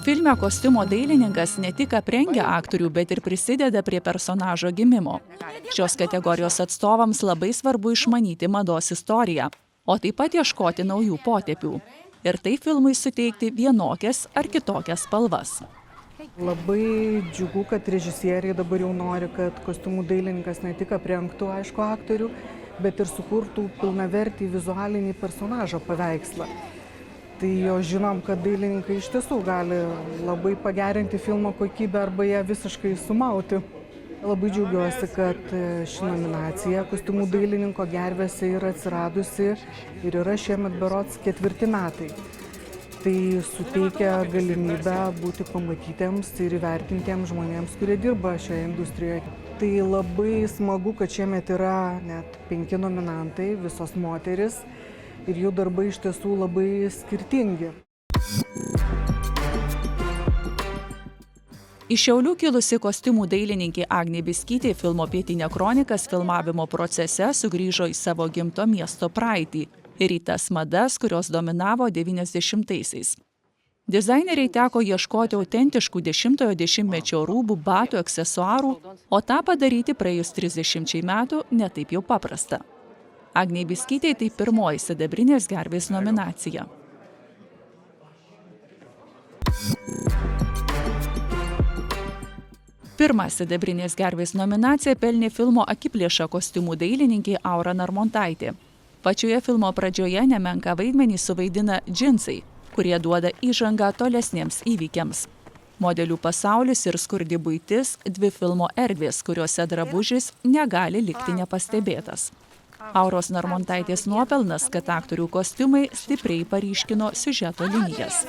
Filme kostiumo dailininkas ne tik aprengia aktorių, bet ir prisideda prie personažo gimimo. Šios kategorijos atstovams labai svarbu išmanyti mados istoriją, o taip pat ieškoti naujų potėpių. Ir tai filmui suteikti vienokias ar kitokias spalvas. Labai džiugu, kad režisieriai dabar jau nori, kad kostiumų dailininkas ne tik aprengtų, aišku, aktorių, bet ir sukurtų pilnavertį vizualinį personažo paveikslą. Tai jo žinom, kad dailininkai iš tiesų gali labai pagerinti filmo kokybę arba ją visiškai sumauti. Labai džiaugiuosi, kad ši nominacija kostiumų dailininko gervėse yra atsiradusi ir yra šiemet berods 4 metai. Tai suteikia galimybę būti pamatytiems ir įvertintiems žmonėms, kurie dirba šioje industrijoje. Tai labai smagu, kad šiemet yra net 5 nominantai, visos moteris, ir jų darbai iš tiesų labai skirtingi. Iš Šiaulių kilusi kostiumų dailininkė Agnė Biskytė filmo Pietinė kronikas filmavimo procese sugrįžo į savo gimto miesto praeitį ir į tas madas, kurios dominavo 90-aisiais. Dizaineriai teko ieškoti autentiškų 10-ojo dešimtmečio rūbų, batų, aksesuarų, o tą padaryti praėjus 30 metų ne taip jau paprasta. Agnei Biskytei tai pirmoji sidabrinės gervės nominacija. Pirmą sidabrinės gervės nominaciją pelnė filmo Akiplėša kostiumų dailininkė Aura Narmontaitė. Pačioje filmo pradžioje nemenką vaidmenį suvaidina džinsai, kurie duoda įžangą tolesniems įvykiams. Modelių pasaulis ir skurdi buitis – 2 filmo erdvės, kuriuose drabužis negali likti nepastebėtas. Auros Narmontaitės nuopelnas, kad aktorių kostiumai stipriai paryškino siužeto linijas.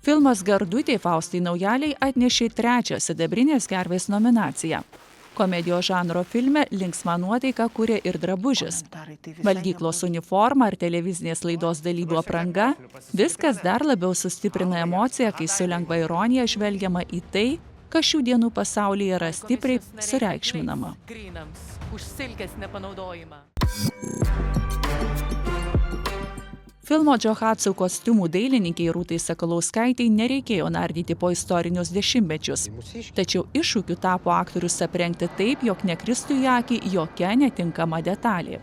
Filmas Gardutė Faustai Naujaliai atnešė 3. sidabrinės gervės nominaciją. Komedijos žanro filme linksmą nuotaiką kuria ir drabužis. Valgyklos uniforma ar televizinės laidos dalyvių apranga – viskas dar labiau sustiprina emociją, kai su lengva ironija žvelgiama į tai, kas šių dienų pasaulyje yra stipriai sureikšminama. Filmo Džohatsu kostiumų dailininkiai Rūtai Sakalauskaitei nereikėjo nardyti po istorinius dešimtmečius. Tačiau iššūkiu tapo aktorius aprengti taip, jog nekristų į akį jokia netinkama detalė.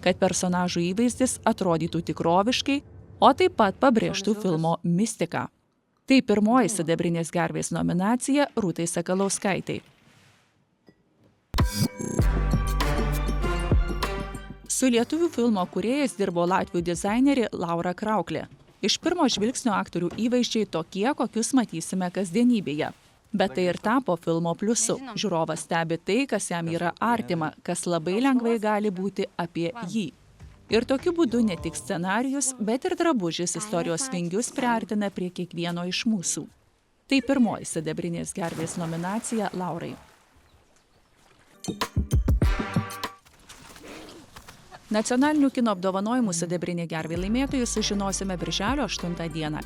Kad personažų įvaizdis atrodytų tikroviškai, o taip pat pabrėžtų filmo mistiką. Tai pirmoji sidabrinės gervės nominacija Rūtai Sakalauskaitei. Su lietuvių filmo kūrėjais dirbo latvių dizainerė Laura Krauklė. Iš pirmo žvilgsnio aktorių įvaizdžiai tokie, kokius matysime kasdienybėje. Bet tai ir tapo filmo pliusu. Žiūrovas stebi tai, kas jam yra artima, kas labai lengvai gali būti apie jį. Ir tokiu būdu ne tik scenarijus, bet ir drabužis istorijos vingius priartina prie kiekvieno iš mūsų. Tai pirmoji sidabrinės gervės nominacija Laurai. Nacionalinių kino apdovanojimų sidabrinė gervė laimėtojus sužinosime birželio 8 dieną.